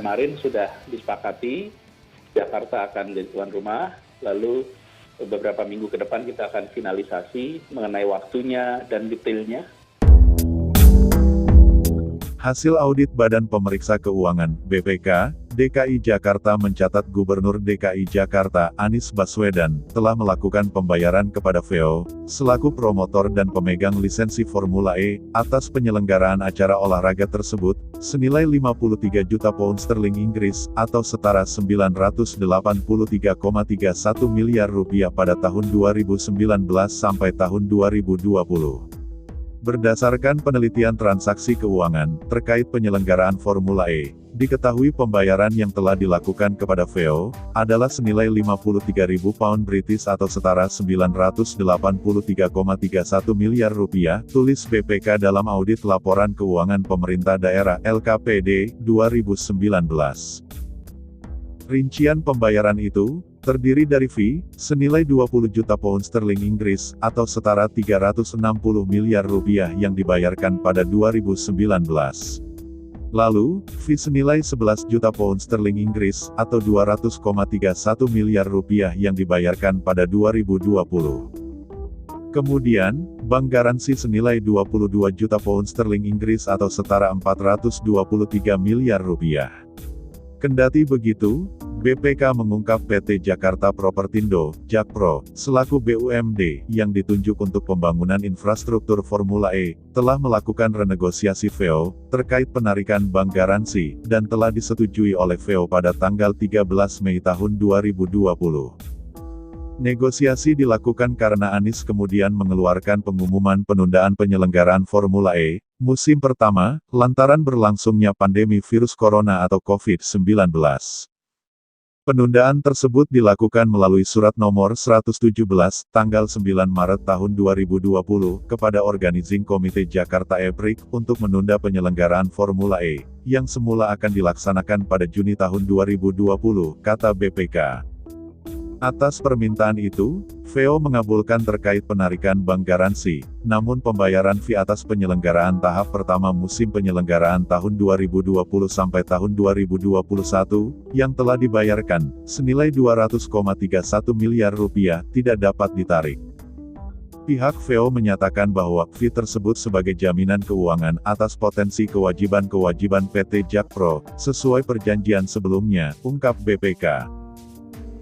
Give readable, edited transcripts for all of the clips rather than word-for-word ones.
kemarin sudah disepakati, Jakarta akan menjadi tuan rumah, lalu beberapa minggu ke depan kita akan finalisasi mengenai waktunya dan detailnya. Hasil audit Badan Pemeriksa Keuangan, BPK, DKI Jakarta mencatat Gubernur DKI Jakarta, Anies Baswedan, telah melakukan pembayaran kepada VEO, selaku promotor dan pemegang lisensi Formula E, atas penyelenggaraan acara olahraga tersebut, senilai 53 juta pound sterling Inggris, atau setara 983,31 miliar rupiah pada tahun 2019 sampai tahun 2020. Berdasarkan penelitian transaksi keuangan terkait penyelenggaraan Formula E, diketahui pembayaran yang telah dilakukan kepada VEO adalah senilai 53.000 pound British atau setara 983,31 miliar rupiah, tulis BPK dalam audit laporan keuangan pemerintah daerah LKPD 2019. Rincian pembayaran itu terdiri dari fee senilai 20 juta pound sterling Inggris atau setara 360 miliar rupiah yang dibayarkan pada 2019. Lalu, fee senilai 11 juta pound sterling Inggris atau 200,31 miliar rupiah yang dibayarkan pada 2020. Kemudian, bank garansi senilai 22 juta pound sterling Inggris atau setara 423 miliar rupiah. Kendati begitu, BPK mengungkap PT Jakarta Propertindo, Jakpro, selaku BUMD, yang ditunjuk untuk pembangunan infrastruktur Formula E, telah melakukan renegosiasi VEO, terkait penarikan bank garansi, dan telah disetujui oleh VEO pada tanggal 13 Mei tahun 2020. Negosiasi dilakukan karena Anies kemudian mengeluarkan pengumuman penundaan penyelenggaraan Formula E, musim pertama, lantaran berlangsungnya pandemi virus corona atau COVID-19. Penundaan tersebut dilakukan melalui surat nomor 117, tanggal 9 Maret tahun 2020, kepada Organizing Committee Jakarta EPRIK, untuk menunda penyelenggaraan Formula E, yang semula akan dilaksanakan pada Juni tahun 2020, kata BPK. Atas permintaan itu, VEO mengabulkan terkait penarikan bank garansi, namun pembayaran fee atas penyelenggaraan tahap pertama musim penyelenggaraan tahun 2020 sampai tahun 2021, yang telah dibayarkan, senilai 200,31 miliar rupiah, tidak dapat ditarik. Pihak VEO menyatakan bahwa fee tersebut sebagai jaminan keuangan atas potensi kewajiban-kewajiban PT Jakpro, sesuai perjanjian sebelumnya, ungkap BPK.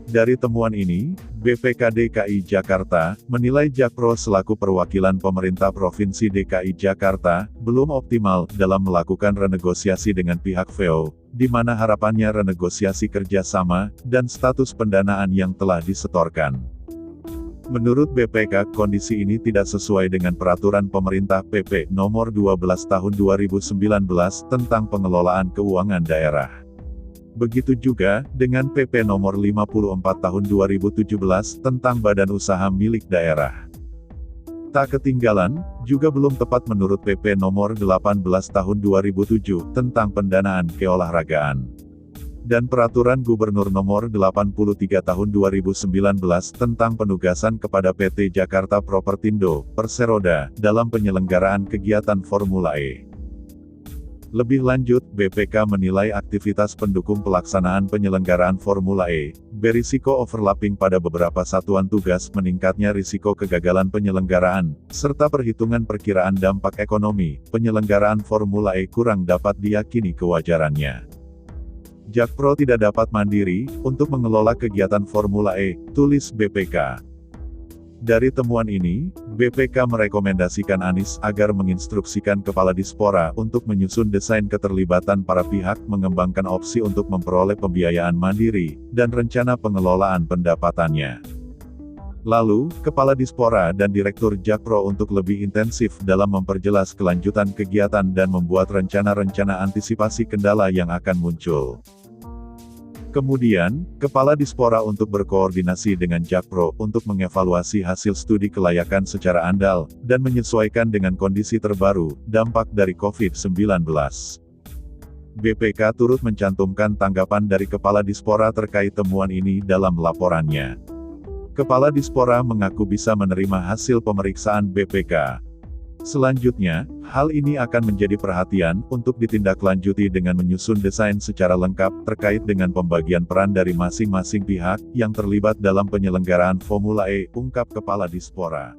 Dari temuan ini, BPK DKI Jakarta menilai Jakpro selaku perwakilan pemerintah Provinsi DKI Jakarta belum optimal dalam melakukan renegosiasi dengan pihak VEO, di mana harapannya renegosiasi kerjasama dan status pendanaan yang telah disetorkan. Menurut BPK, kondisi ini tidak sesuai dengan peraturan pemerintah PP Nomor 12 Tahun 2019 tentang pengelolaan keuangan daerah. Begitu juga dengan PP Nomor 54 Tahun 2017 tentang Badan Usaha Milik Daerah. Tak ketinggalan, juga belum tepat menurut PP Nomor 18 Tahun 2007 tentang pendanaan keolahragaan. Dan Peraturan Gubernur Nomor 83 Tahun 2019 tentang penugasan kepada PT Jakarta Propertindo, Perseroda, dalam penyelenggaraan kegiatan Formula E. Lebih lanjut, BPK menilai aktivitas pendukung pelaksanaan penyelenggaraan Formula E, berisiko overlapping pada beberapa satuan tugas, meningkatnya risiko kegagalan penyelenggaraan, serta perhitungan perkiraan dampak ekonomi, penyelenggaraan Formula E kurang dapat diyakini kewajarannya. Jakpro tidak dapat mandiri, untuk mengelola kegiatan Formula E, tulis BPK. Dari temuan ini, BPK merekomendasikan Anies agar menginstruksikan Kepala Dispora untuk menyusun desain keterlibatan para pihak, mengembangkan opsi untuk memperoleh pembiayaan mandiri, dan rencana pengelolaan pendapatannya. Lalu, Kepala Dispora dan Direktur Jakpro untuk lebih intensif dalam memperjelas kelanjutan kegiatan dan membuat rencana-rencana antisipasi kendala yang akan muncul. Kemudian, Kepala Dispora untuk berkoordinasi dengan Jakpro untuk mengevaluasi hasil studi kelayakan secara andal, dan menyesuaikan dengan kondisi terbaru, dampak dari COVID-19. BPK turut mencantumkan tanggapan dari Kepala Dispora terkait temuan ini dalam laporannya. Kepala Dispora mengaku bisa menerima hasil pemeriksaan BPK. Selanjutnya, hal ini akan menjadi perhatian untuk ditindaklanjuti dengan menyusun desain secara lengkap terkait dengan pembagian peran dari masing-masing pihak yang terlibat dalam penyelenggaraan Formula E, ungkap Kepala Dispora.